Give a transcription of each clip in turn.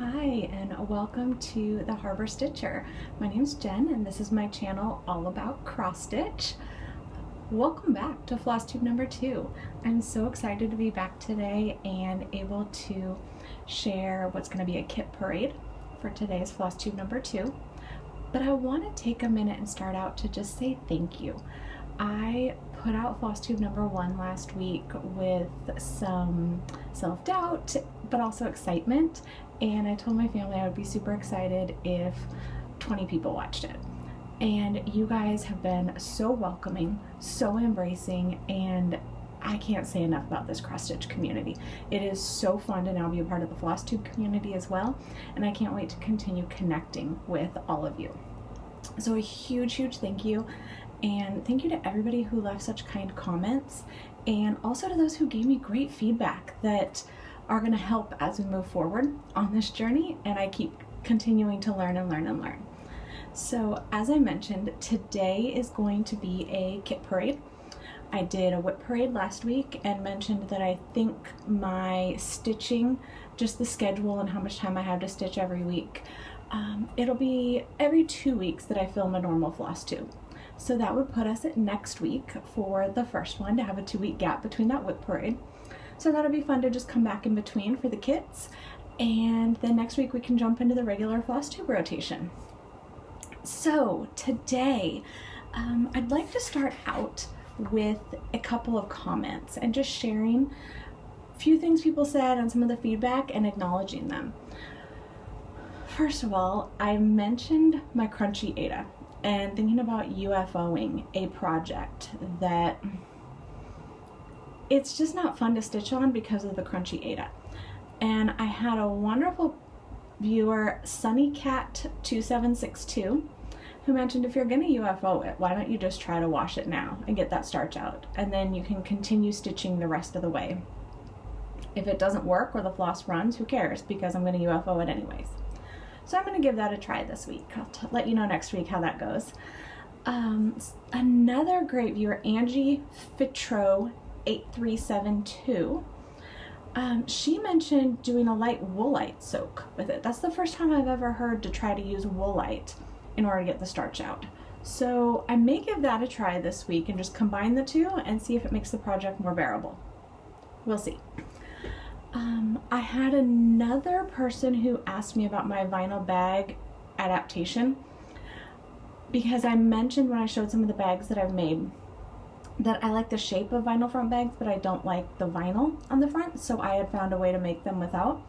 Hi, and welcome to the Harbor Stitcher. My name's Jen, and this is my channel all about cross stitch. Welcome back to Flosstube number 2. I'm so excited to be back today and able to share what's going to be a kit parade for today's Flosstube number 2. But I want to take a minute and start out to just say thank you. I put out Flosstube number 1 last week with some self-doubt, but also excitement. And I told my family I would be super excited if 20 people watched it. And you guys have been so welcoming, so embracing, and I can't say enough about this cross-stitch community. It is so fun to now be a part of the Flosstube community as well, and I can't wait to continue connecting with all of you. So a huge thank you, and thank you to everybody who left such kind comments, and also to those who gave me great feedback that are going to help as we move forward on this journey, and I keep continuing to learn and learn and learn. So as I mentioned, today is going to be a kit parade. I did a whip parade last week and mentioned that I think my stitching, just the schedule and how much time I have to stitch every week, it'll be every 2 weeks that I film a normal Flosstube. So that would put us at next week for the first one, to have a 2-week gap between that whip parade. So that'll be fun to just come back in between for the kits, and then next week we can jump into the regular Flosstube rotation. So today, I'd like to start out with a couple of comments and just sharing a few things people said and some of the feedback and acknowledging them. First of all, I mentioned my crunchy Ada and thinking about UFOing a project that it's just not fun to stitch on because of the crunchy Ada. And I had a wonderful viewer, SunnyCat2762, who mentioned if you're gonna UFO it, why don't you just try to wash it now and get that starch out, and then you can continue stitching the rest of the way. If it doesn't work or the floss runs, who cares, because I'm gonna UFO it anyways. So I'm gonna give that a try this week. I'll let you know next week how that goes. Another great viewer, Angie Fitro 8372, she mentioned doing a light woolite soak with it. That's the first time I've ever heard to try to use woolite in order to get the starch out. So I may give that a try this week and just combine the two and see if it makes the project more bearable. We'll see. I had another person who asked me about my vinyl bag adaptation, because I mentioned when I showed some of the bags that I've made that I like the shape of vinyl front bags, but I don't like the vinyl on the front, so I had found a way to make them without.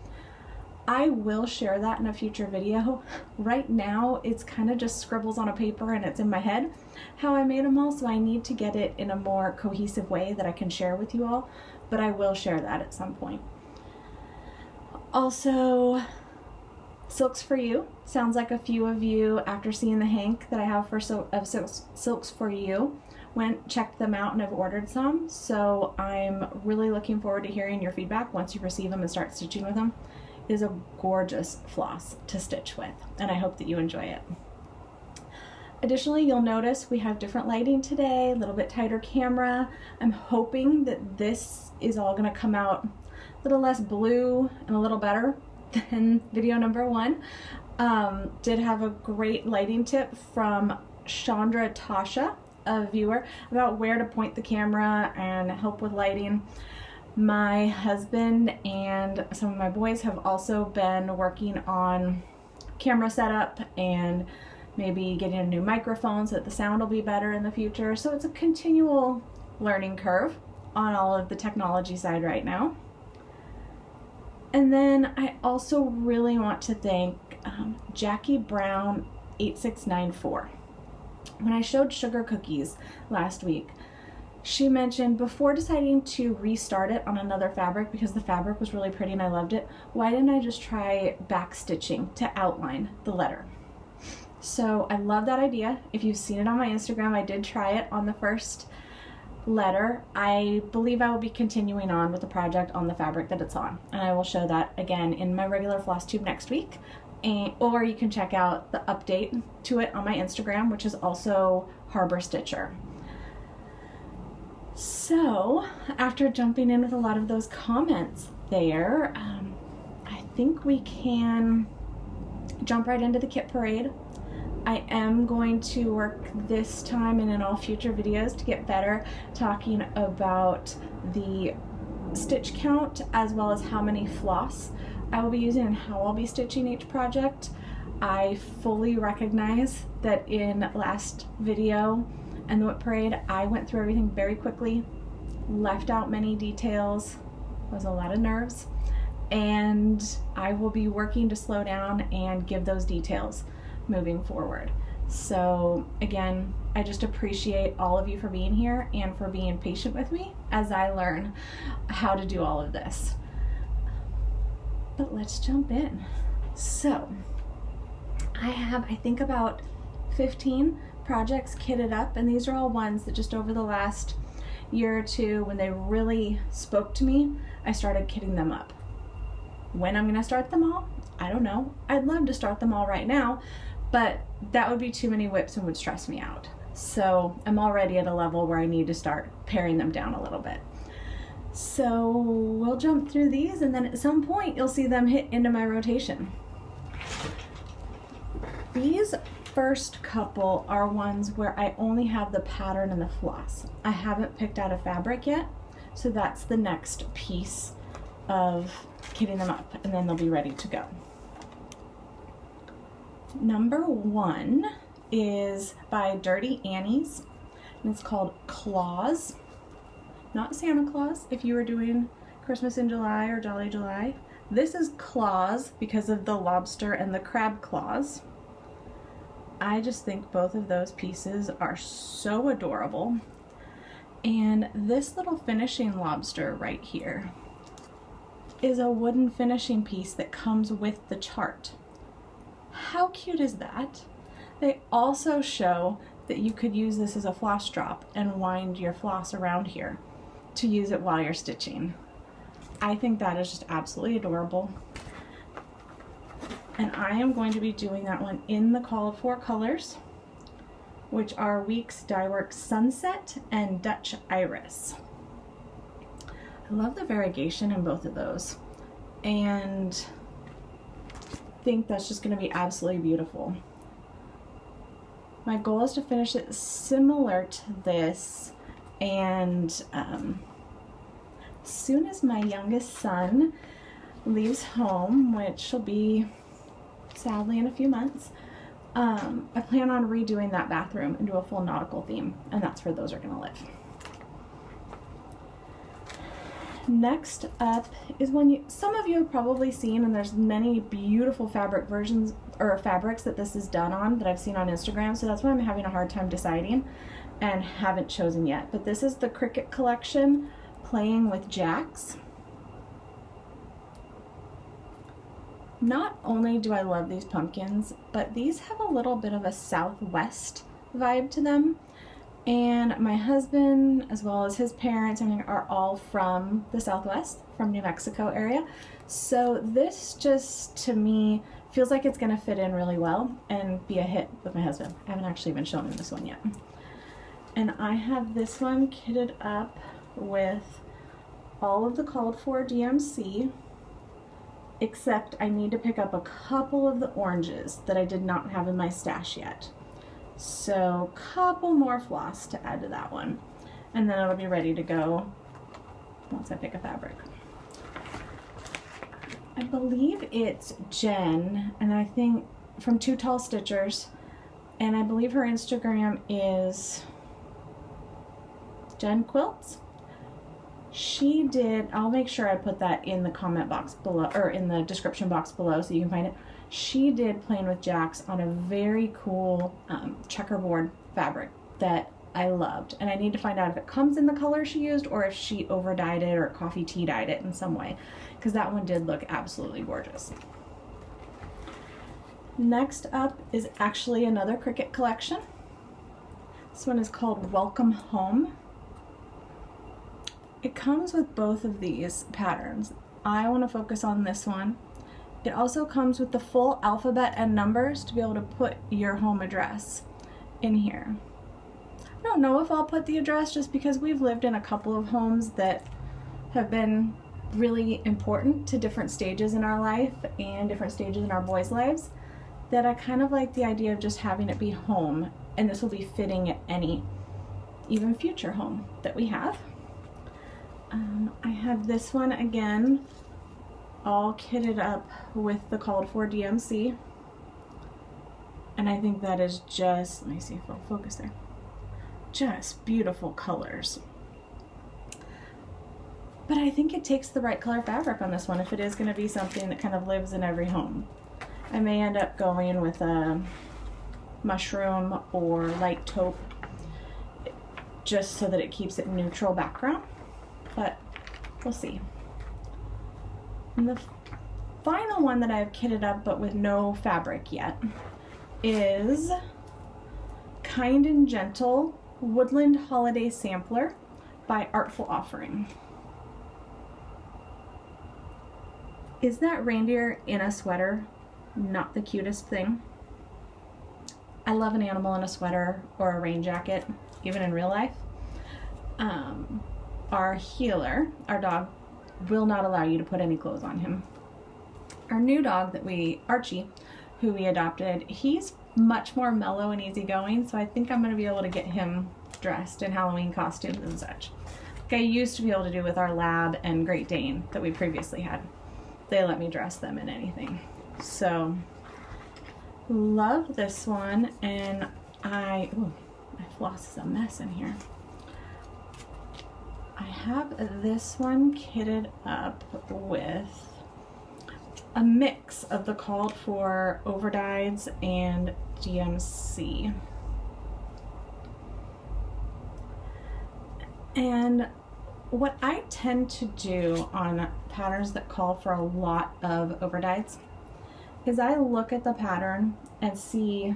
I will share that in a future video. Right now, it's kind of just scribbles on a paper and it's in my head how I made them all, so I need to get it in a more cohesive way that I can share with you all, but I will share that at some point. Also, Silks for You. Sounds like a few of you, after seeing the hank that I have for Silks for You, checked them out and have ordered some, so I'm really looking forward to hearing your feedback once you receive them and start stitching with them. It is a gorgeous floss to stitch with, and I hope that you enjoy it. Additionally, you'll notice we have different lighting today, a little bit tighter camera. I'm hoping that this is all going to come out a little less blue and a little better than video number 1. Did have a great lighting tip from Chandra Tasha, a viewer, about where to point the camera and help with lighting. My husband and some of my boys have also been working on camera setup and maybe getting a new microphone so that the sound will be better in the future. So it's a continual learning curve on all of the technology side right now. And then I also really want to thank Jackie Brown 8694. When I showed sugar cookies last week, she mentioned before deciding to restart it on another fabric, because the fabric was really pretty and I loved it, why didn't I just try back stitching to outline the letter? So I love that idea. If you've seen it on my Instagram, I did try it on the first letter. I believe I will be continuing on with the project on the fabric that it's on, and I will show that again in my regular Flosstube next week. Or you can check out the update to it on my Instagram, which is also Harbor Stitcher. So after jumping in with a lot of those comments there, I think we can jump right into the kit parade. I am going to work this time and in all future videos to get better talking about the stitch count as well as how many floss I will be using and how I'll be stitching each project. I fully recognize that in last video and the whip parade I went through everything very quickly, left out many details, was a lot of nerves, and I will be working to slow down and give those details moving forward. So again, I just appreciate all of you for being here and for being patient with me as I learn how to do all of this. But let's jump in. So I have, I think, about 15 projects kitted up, and these are all ones that just over the last year or two, when they really spoke to me, I started kitting them up. When I'm gonna start them all, I don't know. I'd love to start them all right now, but that would be too many whips and would stress me out. So I'm already at a level where I need to start paring them down a little bit. So we'll jump through these, and then at some point you'll see them hit into my rotation. These first couple are ones where I only have the pattern and the floss. I haven't picked out a fabric yet, so that's the next piece of kitting them up, and then they'll be ready to go. Number one is by Dirty Annie's, and it's called Claus. Not Santa Claus if you were doing Christmas in July or Jolly July. This is Claus because of the lobster and the crab claws. I just think both of those pieces are so adorable. And this little finishing lobster right here is a wooden finishing piece that comes with the chart. How cute is that? They also show that you could use this as a floss drop and wind your floss around here to use it while you're stitching. I think that is just absolutely adorable. And I am going to be doing that one in the called for colors, which are Weeks Dye Works Sunset and Dutch Iris. I love the variegation in both of those, and think that's just going to be absolutely beautiful. My goal is to finish it similar to this, and as soon as my youngest son leaves home, which will be sadly in a few months, I plan on redoing that bathroom into a full nautical theme, and that's where those are going to live. Next up is one some of you have probably seen, and there's many beautiful fabric versions or fabrics that this is done on that I've seen on Instagram, so that's why I'm having a hard time deciding and haven't chosen yet. But this is the Cricket collection, Playing with Jacks. Not only do I love these pumpkins, but these have a little bit of a Southwest vibe to them. And my husband, as well as his parents, are all from the Southwest, from New Mexico area. So this just, to me, feels like it's going to fit in really well and be a hit with my husband. I haven't actually even shown him this one yet. And I have this one kitted up with all of the called for DMC, except I need to pick up a couple of the oranges that I did not have in my stash yet. So a couple more floss to add to that one, and then it'll be ready to go once I pick a fabric. I believe it's Jen, and I think from Two Tall Stitchers, and I believe her Instagram is Jen Quilts. She did, I'll make sure I put that in the comment box below, or in the description box below so you can find it. She did Playing with Jacks on a very cool checkerboard fabric that I loved, and I need to find out if it comes in the color she used or if she over dyed it or coffee tea dyed it in some way, because that one did look absolutely gorgeous. Next up is actually another Cricket collection. This one is called Welcome Home. It comes with both of these patterns. I want to focus on this one. It also comes with the full alphabet and numbers to be able to put your home address in here. I don't know if I'll put the address just because we've lived in a couple of homes that have been really important to different stages in our life and different stages in our boys' lives, that I kind of like the idea of just having it be home, and this will be fitting at any even future home that we have. I have this one again all kitted up with the called for DMC, and I think that is just, let me see if it'll focus there, just beautiful colors. But I think it takes the right color fabric on this one if it is going to be something that kind of lives in every home. I may end up going with a mushroom or light taupe just so that it keeps it neutral background, but we'll see. And the final one that I've kitted up but with no fabric yet is Kind and Gentle Woodland Holiday Sampler by Artful Offering. Is that reindeer in a sweater not the cutest thing? I love an animal in a sweater or a rain jacket, even in real life. Our healer, our dog, will not allow you to put any clothes on him. Our new dog Archie, who we adopted, he's much more mellow and easygoing, so I think I'm going to be able to get him dressed in Halloween costumes and such. Like I used to be able to do with our Lab and Great Dane that we previously had. They let me dress them in anything. So, love this one, and my floss is a mess in here. I have this one kitted up with a mix of the called for overdyes and DMC. And what I tend to do on patterns that call for a lot of overdyes is I look at the pattern and see,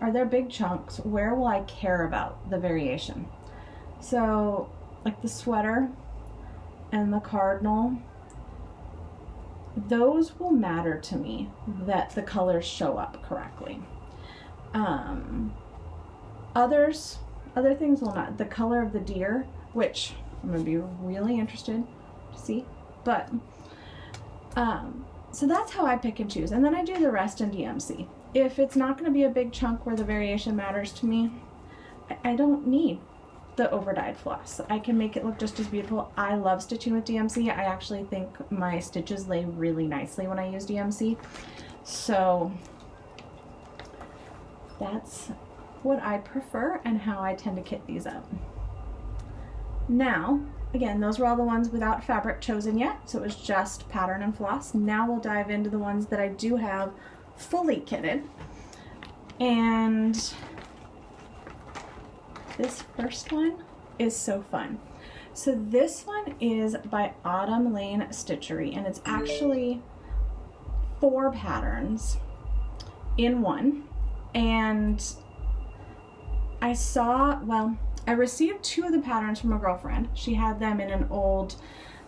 are there big chunks? Where will I care about the variation? So like the sweater and the cardinal, those will matter to me that the colors show up correctly. Other things will not. The color of the deer, which I'm going to be really interested to see, but so that's how I pick and choose, and then I do the rest in DMC. If it's not going to be a big chunk where the variation matters to me, I don't need the overdyed floss. I can make it look just as beautiful. I love stitching with DMC. I actually think my stitches lay really nicely when I use DMC, so that's what I prefer and how I tend to kit these up. Now, again, those were all the ones without fabric chosen yet, so it was just pattern and floss. Now we'll dive into the ones that I do have fully kitted. And this first one is so fun. So this one is by Autumn Lane Stitchery, and it's actually 4 patterns in one. And I received 2 of the patterns from a girlfriend. She had them in an old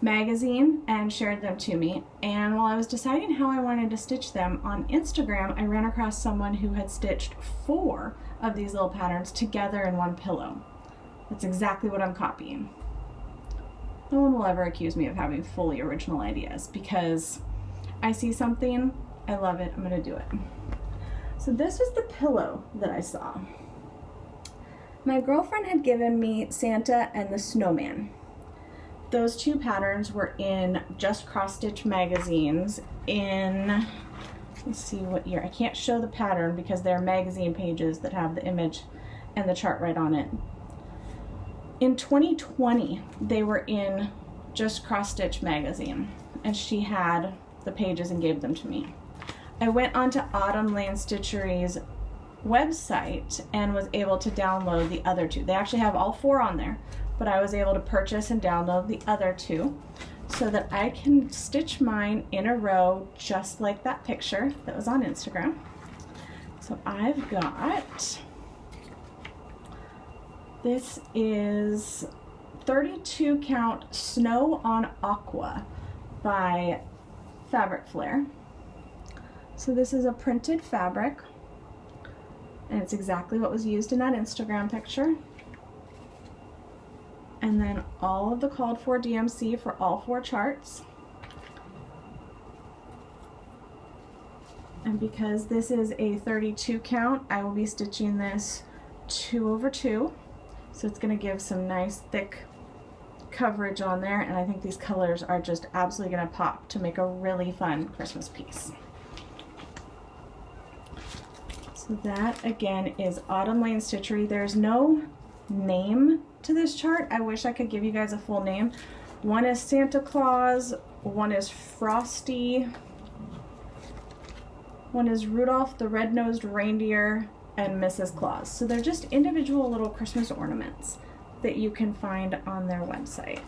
magazine and shared them to me. And while I was deciding how I wanted to stitch them on Instagram, I ran across someone who had stitched 4 of these little patterns together in one pillow. That's exactly what I'm copying. No one will ever accuse me of having fully original ideas, because I see something, I love it, I'm gonna do it. So this was the pillow that I saw. My girlfriend had given me Santa and the Snowman. Those 2 patterns were in Just Cross Stitch magazines in, let's see what year. I can't show the pattern because they're magazine pages that have the image and the chart right on it. In 2020, they were in Just Cross Stitch magazine, and she had the pages and gave them to me. I went onto Autumn Lane Stitchery's website and was able to download the other 2. They actually have all 4 on there, but I was able to purchase and download the other 2 so that I can stitch mine in a row just like that picture that was on Instagram. So I've got, this is 32 count Snow on Aqua by Fabric Flare. So this is a printed fabric, and it's exactly what was used in that Instagram picture. And then all of the called for DMC for all 4 charts. And because this is a 32 count, I will be stitching this 2/2. So it's going to give some nice thick coverage on there, and I think these colors are just absolutely going to pop to make a really fun Christmas piece. So that again is Autumn Lane Stitchery. There's no name to this chart. I wish I could give you guys a full name. One is Santa Claus, one is Frosty, one is Rudolph the Red-Nosed Reindeer, and Mrs. Claus. So they're just individual little Christmas ornaments that you can find on their website.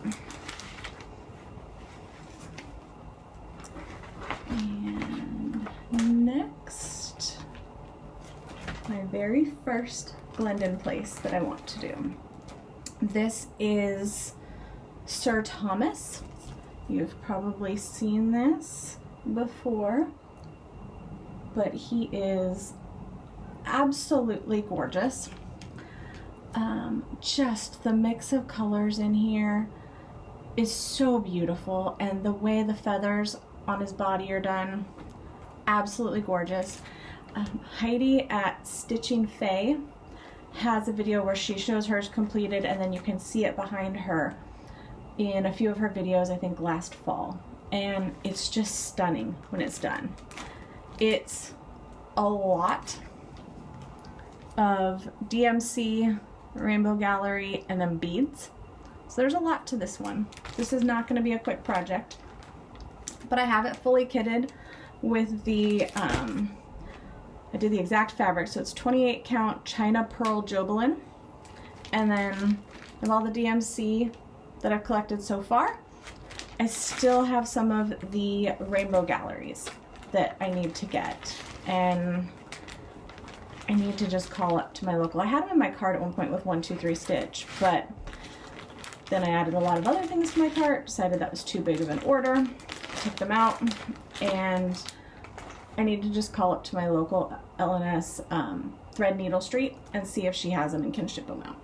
And next, my very first Glendon place that I want to do. This is Sir Thomas. You've probably seen this before, but he is absolutely gorgeous. Just the mix of colors in here is so beautiful, and the way the feathers on his body are done, absolutely gorgeous. Heidi at Stitching Faye has a video where she shows hers completed, and then you can see it behind her in a few of her videos, I think last fall, and it's just stunning when it's done. It's a lot of DMC, Rainbow Gallery, and then beads. So there's a lot to this one. This is not going to be a quick project, but I have it fully kitted with the, I did the exact fabric, so it's 28 count China Pearl Jobelin, and then of all the DMC that I've collected so far, I still have some of the Rainbow Galleries that I need to get, and I need to just call up to my local. I had them in my cart at one point with 123 Stitch, but then I added a lot of other things to my cart, decided that was too big of an order, took them out, and I need to just call up to my local LNS Thread Needle Street and see if she has them and can ship them out.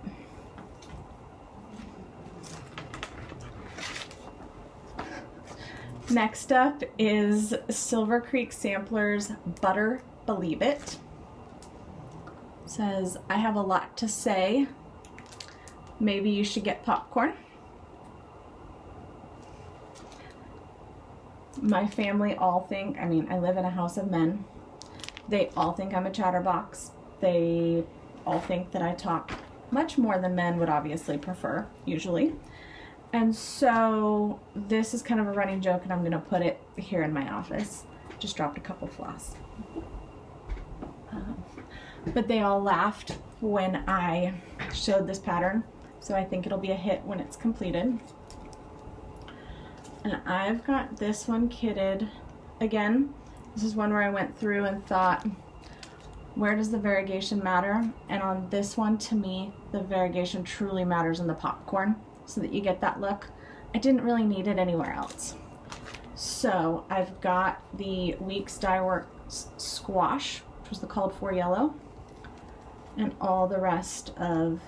Next up is Silver Creek Samplers Butter Believe It. Says, I have a lot to say. Maybe you should get popcorn. My family all think, I mean, I live in a house of men. They all think I'm a chatterbox. They all think that I talk much more than men would obviously prefer, usually. And so this is kind of a running joke, and I'm going to put it here in my office. Just dropped a couple floss. But they all laughed when I showed this pattern, so I think it'll be a hit when it's completed. And I've got this one kitted. Again, this is one where I went through and thought, where does the variegation matter? And on this one, to me, the variegation truly matters in the popcorn, so that you get that look. I didn't really need it anywhere else. So I've got the Weeks Dye Works Squash, which was the called for yellow, and all the rest of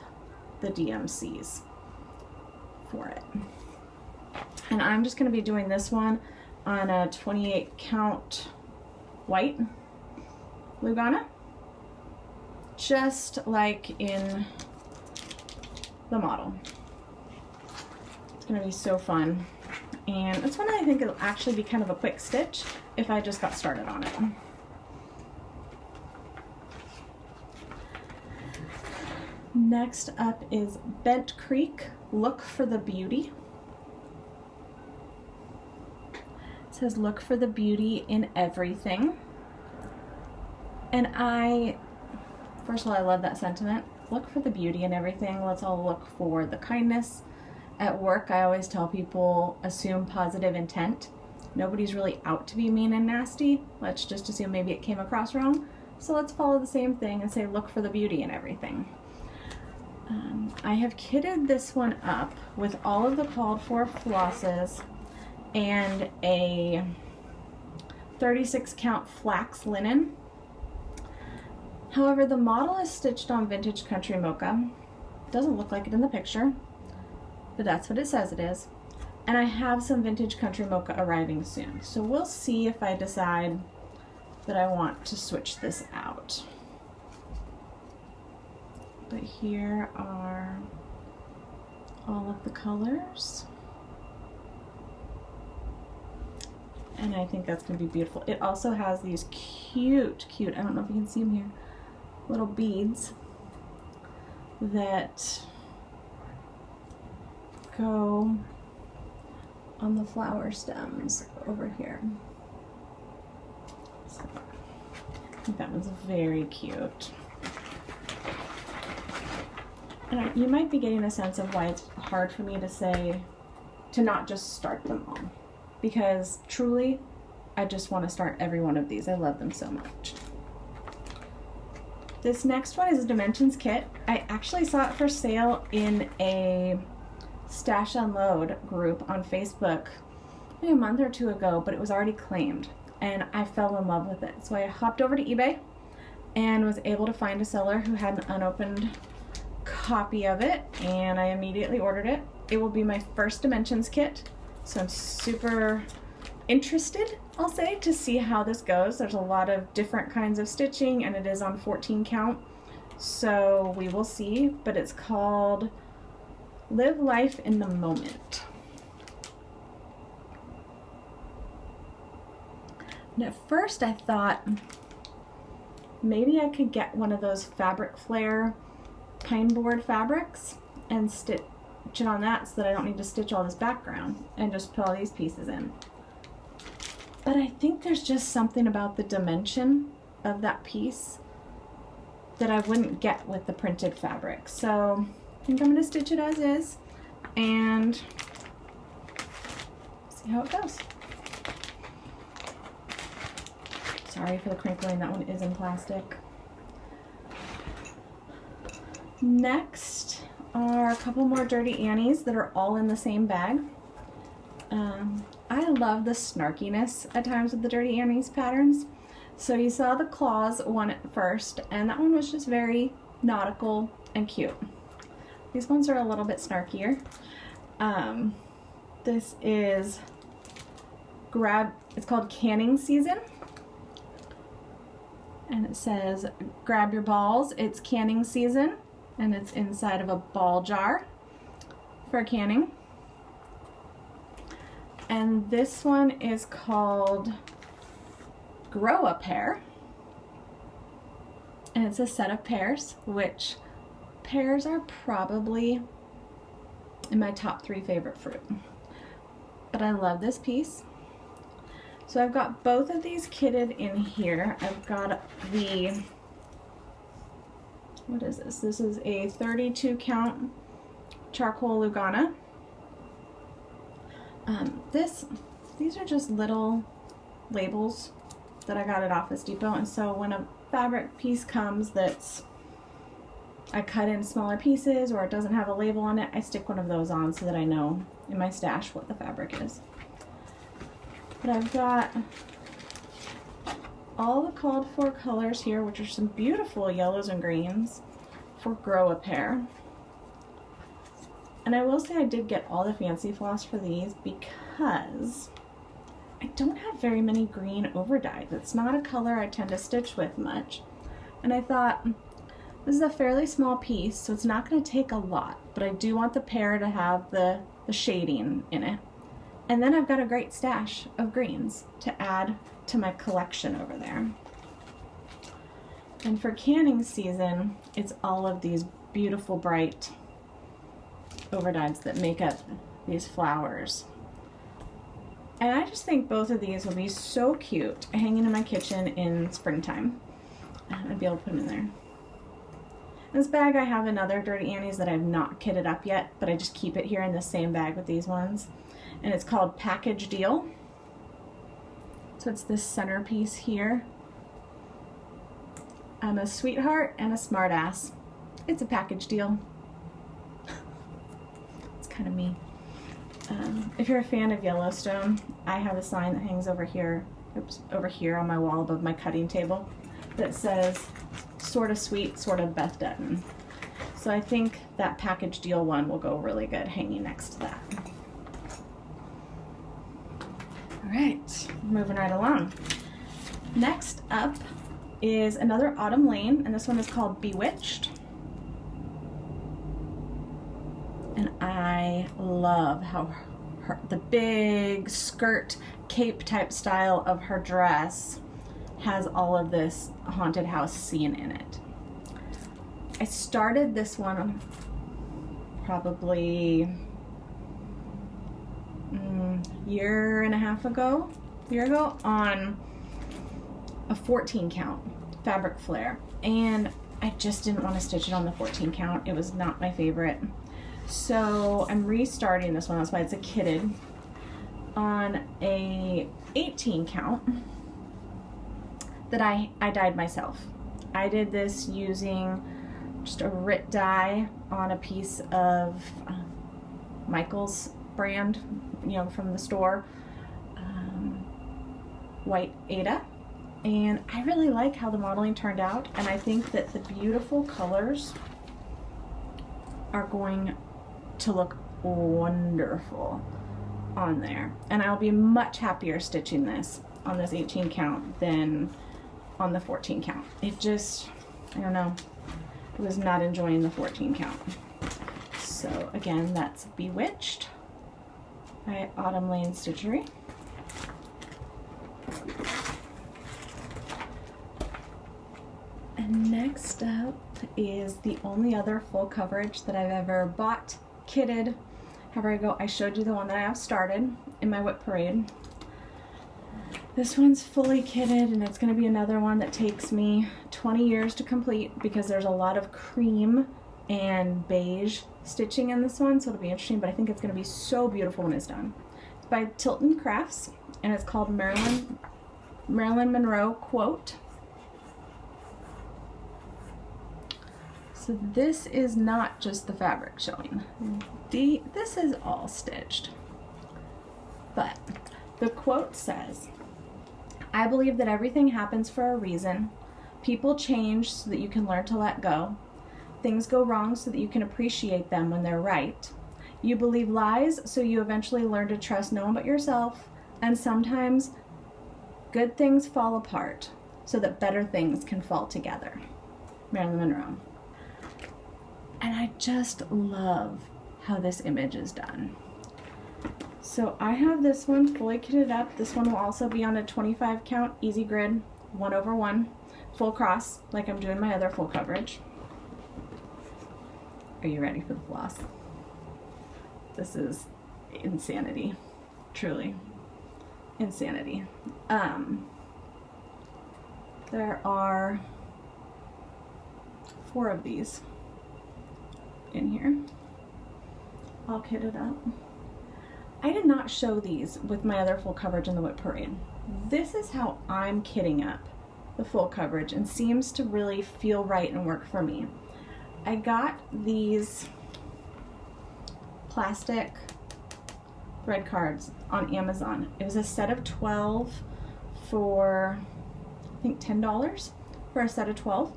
the DMCs for it. And I'm just going to be doing this one on a 28 count white Lugana, just like in the model. It's going to be so fun, and it's one I think it'll actually be kind of a quick stitch if I just got started on it. Next up is Bent Creek, Look for the Beauty. It says look for the beauty in everything. And first of all, I love that sentiment. Look for the beauty in everything. Let's all look for the kindness. At work, I always tell people, assume positive intent. Nobody's really out to be mean and nasty. Let's just assume maybe it came across wrong. So let's follow the same thing and say look for the beauty in everything. I have kitted this one up with all of the called for flosses and a 36 count flax linen. However, the model is stitched on Vintage Country Mocha. Doesn't look like it in the picture, but that's what it says it is. And I have some Vintage Country Mocha arriving soon. So we'll see if I decide that I want to switch this out. But here are all of the colors. And I think that's going to be beautiful. It also has these cute, I don't know if you can see them here, little beads that go on the flower stems over here. So I think that one's very cute. And you might be getting a sense of why it's hard for me to say to not just start them all, because truly I just want to start every one of these. I love them so much. This next one is a Dimensions kit. I actually saw it for sale in a Stash Unload group on Facebook maybe a month or two ago, but it was already claimed and I fell in love with it. So I hopped over to eBay and was able to find a seller who had an unopened copy of it, and I immediately ordered it. It will be my first Dimensions kit, so I'm super interested, I'll say, to see how this goes. There's a lot of different kinds of stitching and it is on 14 count, so we will see. But it's called Live Life in the Moment. And at first I thought maybe I could get one of those Fabric Flare pine board fabrics and stitch it on that so that I don't need to stitch all this background and just put all these pieces in. But I think there's just something about the dimension of that piece that I wouldn't get with the printed fabric. So I think I'm going to stitch it as is and see how it goes. Sorry for the crinkling, that one is in plastic. Next are a couple more Dirty Annies that are all in the same bag. I love the snarkiness at times with the Dirty Annies patterns. So you saw the claws one at first, and that one was just very nautical and cute. These ones are a little bit snarkier. This is it's called Canning Season. And it says, grab your balls, it's canning season. And it's inside of a ball jar for canning. And this one is called Grow a Pear. And it's a set of pears, which pears are probably in my top 3 favorite fruit. But I love this piece. So I've got both of these kitted in here. I've got the, what is this? This is a 32 count charcoal Lugana. These are just little labels that I got at Office Depot, and so when a fabric piece comes that's I cut in smaller pieces or it doesn't have a label on it, I stick one of those on so that I know in my stash what the fabric is. But I've got all the called for colors here, which are some beautiful yellows and greens for Grow a Pear. And I will say I did get all the fancy floss for these because I don't have very many green overdyes. It's not a color I tend to stitch with much. And I thought, this is a fairly small piece, so it's not going to take a lot, but I do want the pear to have the shading in it. And then I've got a great stash of greens to add to my collection over there. And for canning season, it's all of these beautiful bright overdyes that make up these flowers. And I just think both of these will be so cute hanging in my kitchen in springtime. I'd be able to put them in there. In this bag I have another Dirty Annies that I've not kitted up yet, but I just keep it here in the same bag with these ones. And it's called Package Deal. So it's this centerpiece here. I'm a sweetheart and a smartass. It's a package deal. It's kind of me. If you're a fan of Yellowstone, I have a sign that hangs over here, over here on my wall above my cutting table that says, sort of sweet, sort of Beth Dutton. So I think that package deal one will go really good hanging next to that. All right, moving right along. Next up is another Autumn Lane, and this one is called Bewitched. And I love how the big skirt cape type style of her dress has all of this haunted house scene in it. I started this one probably year ago on a 14 count fabric flare, and I just didn't want to stitch it on the 14 count. It was not my favorite. So I'm restarting this one, that's why it's a kitted, on a 18 count that I dyed myself. I did this using just a Rit dye on a piece of Michael's brand, you know, from the store, White Ada. And I really like how the modeling turned out, and I think that the beautiful colors are going to look wonderful on there. And I'll be much happier stitching this on this 18 count than on the 14 count. It just, I don't know, I was not enjoying the 14 count. So again, that's Bewitched by Autumn Lane Stitchery. And next up is the only other full coverage that I've ever bought, kitted, however I go. I showed you the one that I have started in my Whip Parade. This one's fully kitted, and it's going to be another one that takes me 20 years to complete because there's a lot of cream and beige stitching in this one, so it'll be interesting, but I think it's going to be so beautiful when it's done. It's by Tilton Crafts, and it's called Marilyn Monroe Quote. So this is not just the fabric showing. This is all stitched. But the quote says, "I believe that everything happens for a reason. People change so that you can learn to let go. Things go wrong so that you can appreciate them when they're right. You believe lies so you eventually learn to trust no one but yourself. And sometimes good things fall apart so that better things can fall together." Marilyn Monroe. And I just love how this image is done. So I have this one fully kitted up. This one will also be on a 25 count easy grid, 1/1, full cross, like I'm doing my other full coverage. Are you ready for the floss? This is insanity, truly insanity. There are 4 of these in here, all kitted up. I did not show these with my other full coverage in the Whip Parade. This is how I'm kitting up the full coverage, and seems to really feel right and work for me. I got these plastic thread cards on Amazon. It was a set of 12 for, I think, $10 for a set of 12.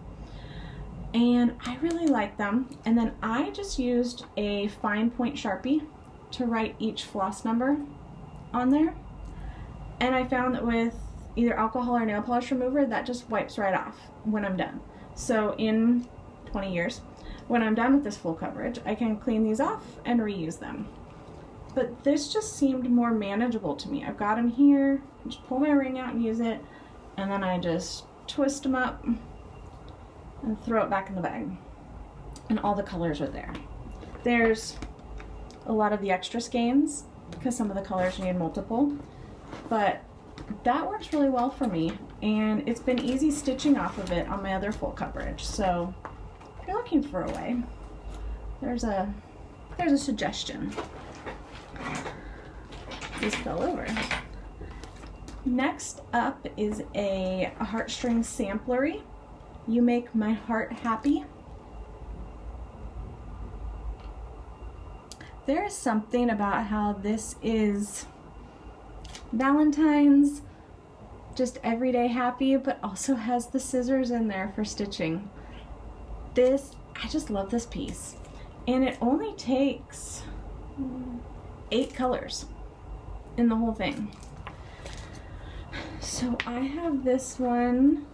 And I really like them. And then I just used a fine point Sharpie to write each floss number on there. And I found that with either alcohol or nail polish remover, that just wipes right off when I'm done. So in 20 years, when I'm done with this full coverage, I can clean these off and reuse them. But this just seemed more manageable to me. I've got them here, just pull my ring out and use it, and then I just twist them up and throw it back in the bag. And all the colors are there. There's a lot of the extra skeins because some of the colors need multiple, but that works really well for me, and it's been easy stitching off of it on my other full coverage. So if you're looking for a way, there's a suggestion. This fell over. Next up is a heartstring samplery. You Make My Heart Happy. There is something about how this is Valentine's, just everyday happy, but also has the scissors in there for stitching. I just love this piece. And it only takes 8 colors in the whole thing. So I have this one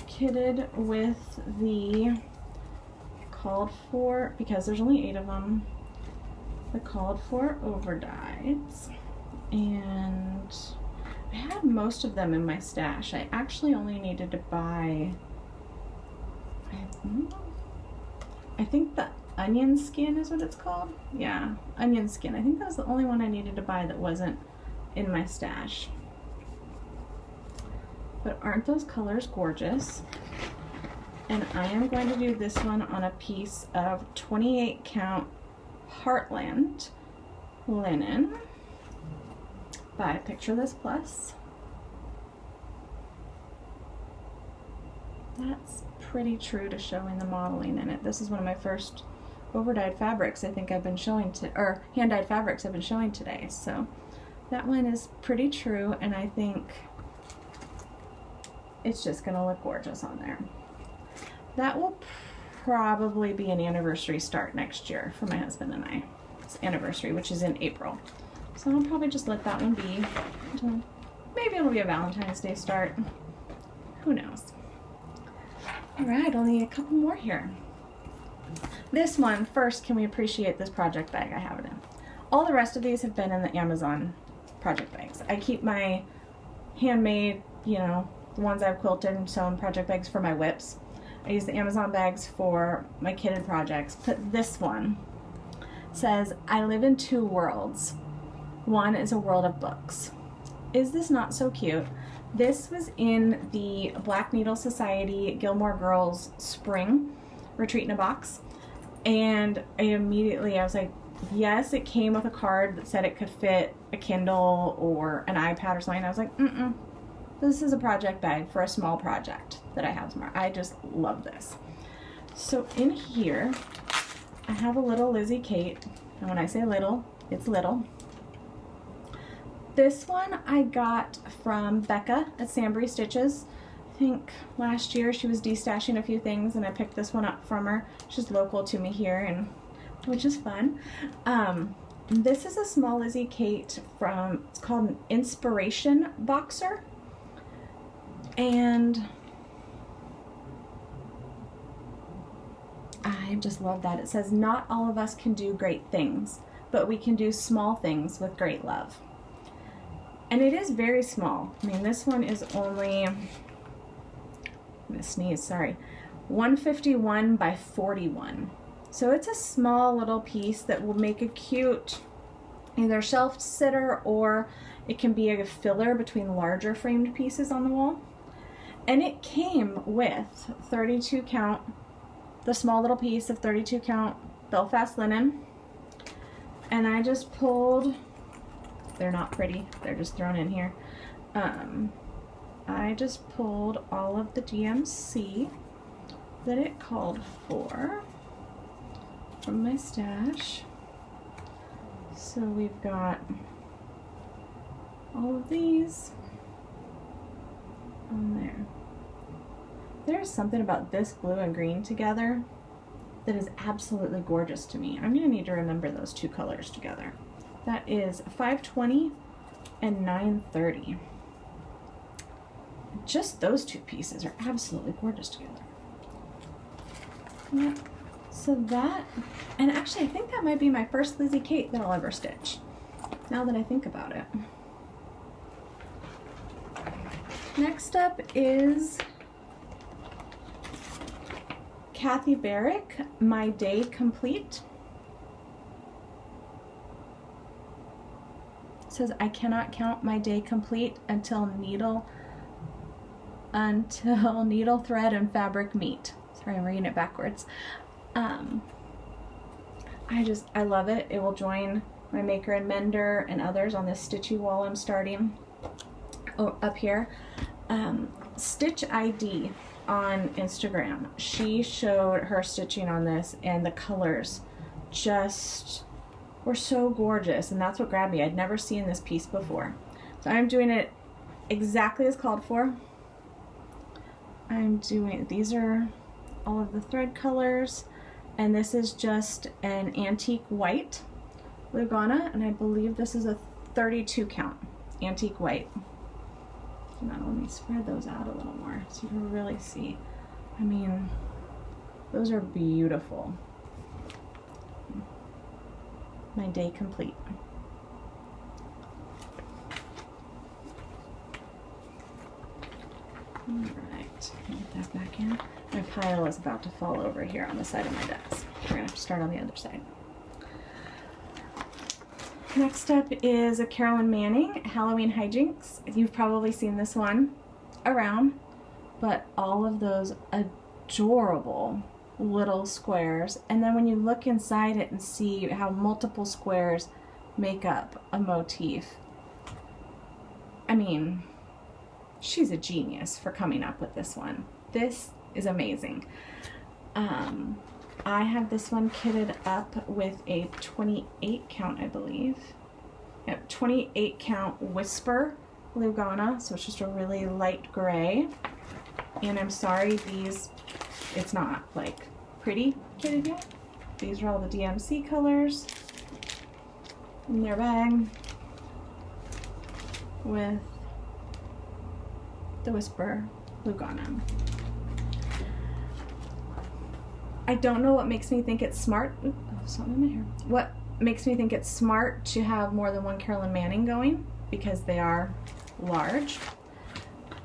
kitted with the called for, because there's only 8 of them, the called for overdyes, and I had most of them in my stash. I actually only needed to buy, I think the onion skin is what it's called. Yeah, onion skin. I think that was the only one I needed to buy that wasn't in my stash. But aren't those colors gorgeous? And I am going to do this one on a piece of 28 count Heartland linen by Picture This Plus. That's pretty true to showing the modeling in it. This is one of my first over-dyed fabrics I think I've been showing or hand-dyed fabrics I've been showing today. So that one is pretty true, and I think it's just gonna look gorgeous on there. That will probably be an anniversary start next year for my husband and I. It's anniversary, which is in April. So I'll probably just let that one be until maybe it'll be a Valentine's Day start. Who knows? All right, only a couple more here. This one, first, can we appreciate this project bag I have it in? All the rest of these have been in the Amazon project bags. I keep my handmade, you know, the ones I've quilted and sewn project bags for my whips. I use the Amazon bags for my kitted projects. But this one says, I live in 2 worlds. One is a world of books. Is this not so cute? This was in the Black Needle Society Gilmore Girls Spring Retreat in a Box. And I was like, yes, it came with a card that said it could fit a Kindle or an iPad or something. I was like, this is a project bag for a small project that I have tomorrow. I just love this. So in here, I have a little Lizzie Kate. And when I say little, it's little. This one I got from Becca at Sambry Stitches. I think last year she was destashing a few things and I picked this one up from her. She's local to me here, and which is fun. This is a small Lizzie Kate from, it's called an Inspiration Boxer. And I just love that. It says, not all of us can do great things, but we can do small things with great love. And it is very small. I mean, this one is only, I'm gonna sneeze, sorry, 151 by 41. So it's a small little piece that will make a cute either shelf sitter, or it can be a filler between larger framed pieces on the wall. And it came with 32 count, the small little piece of 32 count Belfast linen. And I just pulled, they're not pretty, they're just thrown in here. I just pulled all of the DMC that it called for from my stash. So we've got all of these on there. There's something about this blue and green together that is absolutely gorgeous to me. I'm gonna need to remember those 2 colors together. That is 520 and 930. Just those 2 pieces are absolutely gorgeous together. Yeah. So that, and actually I think that might be my first Lizzie Kate that I'll ever stitch, now that I think about it. Next up is Kathy Barrick, My Day Complete. It says, I cannot count my day complete until needle, thread, and fabric meet. Sorry, I'm reading it backwards. I love it. It will join my Maker and Mender and others on this stitchy wall I'm starting up here. Stitch ID on Instagram, she showed her stitching on this, and the colors just were so gorgeous, and that's what grabbed me. I'd never seen this piece before. So I'm doing it exactly as called for. These are all of the thread colors, and this is just an antique white Lugana, and I believe this is a 32 count antique white. Now let me spread those out a little more so you can really see. I mean, those are beautiful. My day complete. Alright, get that back in. My pile is about to fall over here on the side of my desk. We're gonna have to start on the other side. Next up is a Carolyn Manning, Halloween Hijinks. You've probably seen this one around, but all of those adorable little squares. And then when you look inside it and see how multiple squares make up a motif, I mean, she's a genius for coming up with this one. This is amazing. I have this one kitted up with a 28 count, I believe. Yep, 28 count Whisper Lugana, so it's just a really light gray. And I'm sorry, these, it's not like pretty kitted yet. These are all the DMC colors in their bag with the Whisper Lugana. I don't know what makes me think it's smart. Ooh, something in my hair. What makes me think it's smart to have more than one Carolyn Manning going, because they are large.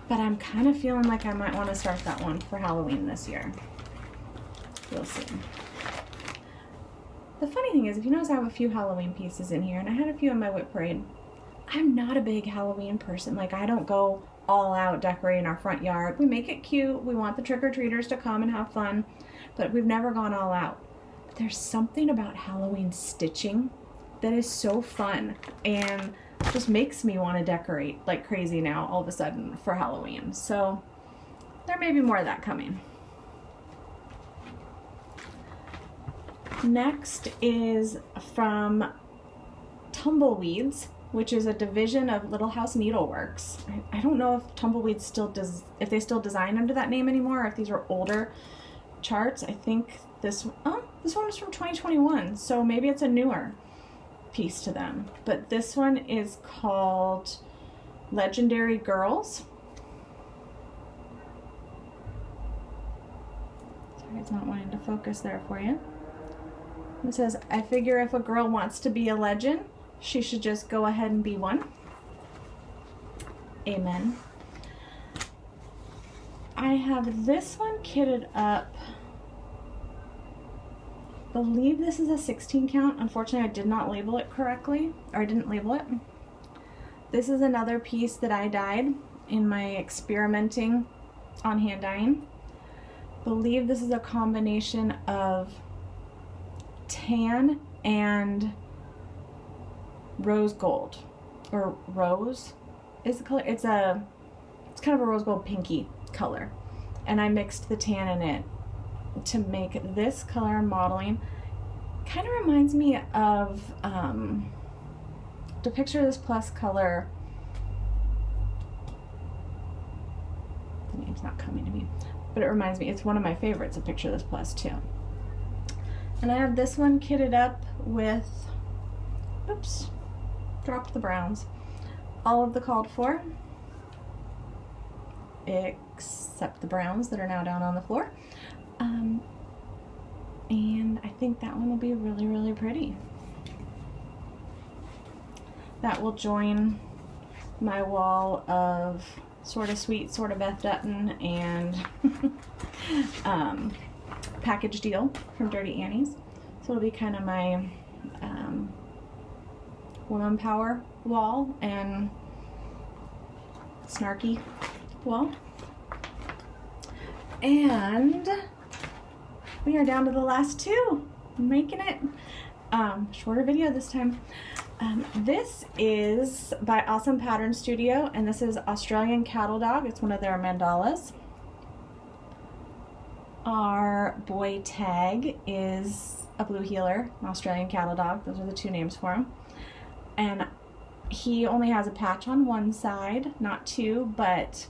But I'm kind of feeling like I might want to start that one for Halloween this year. We'll see. The funny thing is, if you notice, I have a few Halloween pieces in here, and I had a few in my whip parade. I'm not a big Halloween person. Like, I don't go all out decorating our front yard. We make it cute. We want the trick-or-treaters to come and have fun, but we've never gone all out. But there's something about Halloween stitching that is so fun and just makes me want to decorate like crazy now all of a sudden for Halloween. So there may be more of that coming. Next is from Tumbleweeds, which is a division of Little House Needleworks. I don't know if Tumbleweeds still does, if they still design under that name anymore, or if these are older charts. I think this one is from 2021, so maybe it's a newer piece to them. But this one is called Legendary Girls. Sorry, it's not wanting to focus there for you. It says, I figure if a girl wants to be a legend, she should just go ahead and be one. Amen. I have this one kitted up. I believe this is a 16 count. Unfortunately, I did not label it correctly, or I didn't label it. This is another piece that I dyed in my experimenting on hand dyeing. I believe this is a combination of tan and rose gold, or rose is the color. It's kind of a rose gold pinky color, and I mixed the tan in it to make this color I'm modeling. Kind of reminds me of to picture this plus color. The name's not coming to me, but it reminds me, it's one of my favorites, a picture this plus too. And I have this one kitted up with, oops, dropped the browns. All of the called for, except the browns that are now down on the floor. And I think that one will be really, really pretty. That will join my wall of Sort of Sweet, Sort of Beth Dutton, and Package Deal from Dirty Annie's. So it'll be kind of my woman power wall and snarky wall. And we are down to the last two. I'm making it shorter video this time. This is by Awesome Pattern Studio, and this is Australian Cattle Dog. It's one of their mandalas. Our boy Tag is a blue heeler, an Australian Cattle Dog. Those are the two names for him. And he only has a patch on one side, not two, but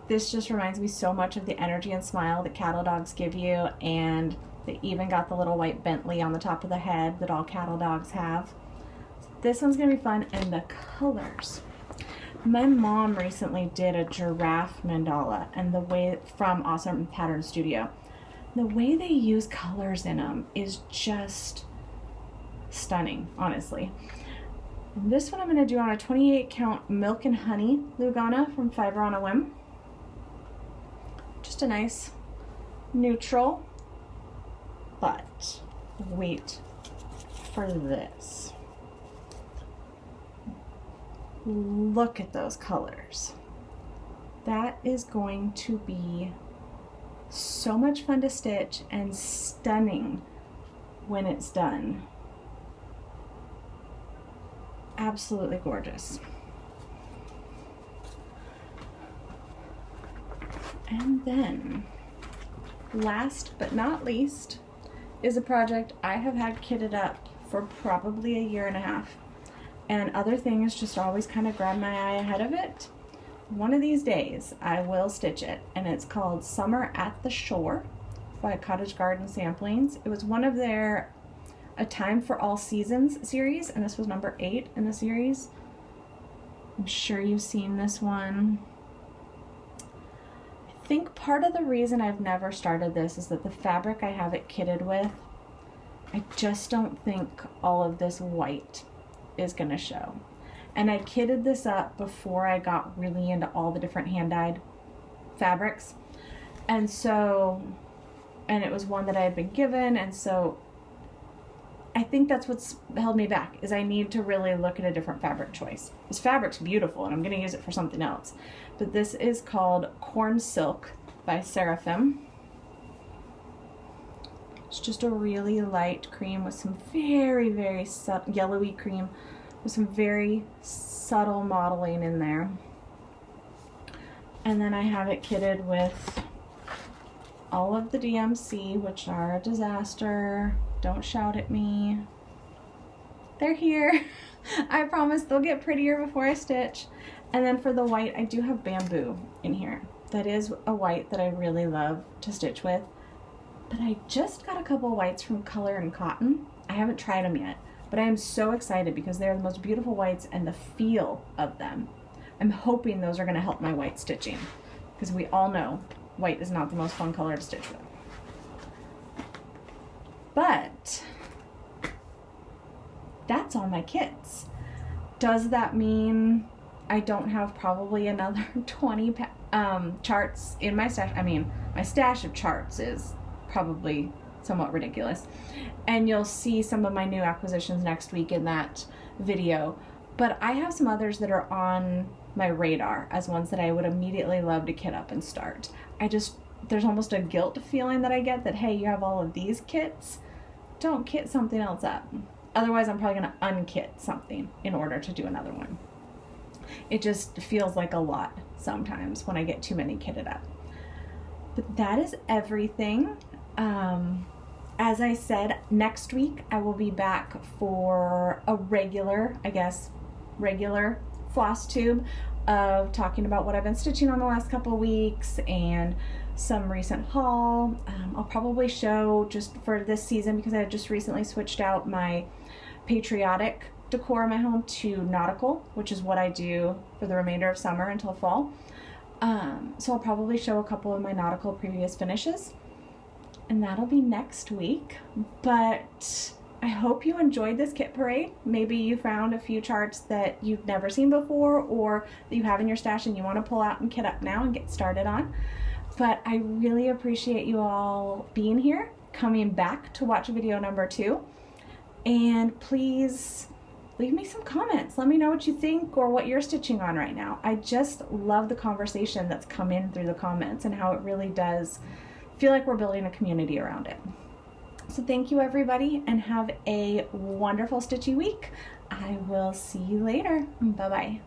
this just reminds me so much of the energy and smile that cattle dogs give you, and they even got the little white Bentley on the top of the head that all cattle dogs have. This one's gonna be fun, and the colors. My mom recently did a giraffe mandala, and the way from Awesome Pattern Studio, the way they use colors in them is just stunning, honestly. This one I'm going to do on a 28 count Milk and Honey Lugana from Fiber on a Whim. Just a nice neutral, but wait for this. Look at those colors. That is going to be so much fun to stitch and stunning when it's done. Absolutely gorgeous. And then, last but not least, is a project I have had kitted up for probably 1.5 years, and other things just always kind of grab my eye ahead of it. One of these days I will stitch it, and it's called Summer at the Shore by Cottage Garden Samplings. It was one of their A Time for All Seasons series, and this was number 8 in the series. I'm sure you've seen this one. I think part of the reason I've never started this is that the fabric I have it kitted with, I just don't think all of this white is gonna show. And I kitted this up before I got really into all the different hand-dyed fabrics. And it was one that I had been given, and so I think that's what's held me back, is I need to really look at a different fabric choice. This fabric's beautiful and I'm gonna use it for something else. But this is called Corn Silk by Seraphim. It's just a really light cream with some very, very yellowy cream with some very subtle modeling in there. And then I have it kitted with all of the DMC, which are a disaster. Don't shout at me. They're here. I promise they'll get prettier before I stitch. And then for the white, I do have bamboo in here. That is a white that I really love to stitch with. But I just got a couple whites from Color and Cotton. I haven't tried them yet, but I am so excited because they're the most beautiful whites and the feel of them. I'm hoping those are gonna help my white stitching, because we all know white is not the most fun color to stitch with. But that's all my kits. Does that mean I don't have probably another 20 charts in my stash? I mean, my stash of charts is probably somewhat ridiculous. And you'll see some of my new acquisitions next week in that video. But I have some others that are on my radar as ones that I would immediately love to kit up and start. There's almost a guilt feeling that I get that, hey, you have all of these kits, don't kit something else up. Otherwise, I'm probably gonna unkit something in order to do another one. It just feels like a lot sometimes when I get too many kitted up. But that is everything. As I said, next week I will be back for a regular Flosstube of talking about what I've been stitching on the last couple of weeks and some recent haul. I'll probably show, just for this season, because I just recently switched out my patriotic decor in my home to nautical, which is what I do for the remainder of summer until fall. So I'll probably show a couple of my nautical previous finishes, and that'll be next week. But I hope you enjoyed this kit parade. Maybe you found a few charts that you've never seen before, or that you have in your stash and you want to pull out and kit up now and get started on. But I really appreciate you all being here, coming back to watch video number 2. And please leave me some comments. Let me know what you think or what you're stitching on right now. I just love the conversation that's come in through the comments and how it really does feel like we're building a community around it. So thank you, everybody, and have a wonderful stitchy week. I will see you later. Bye-bye.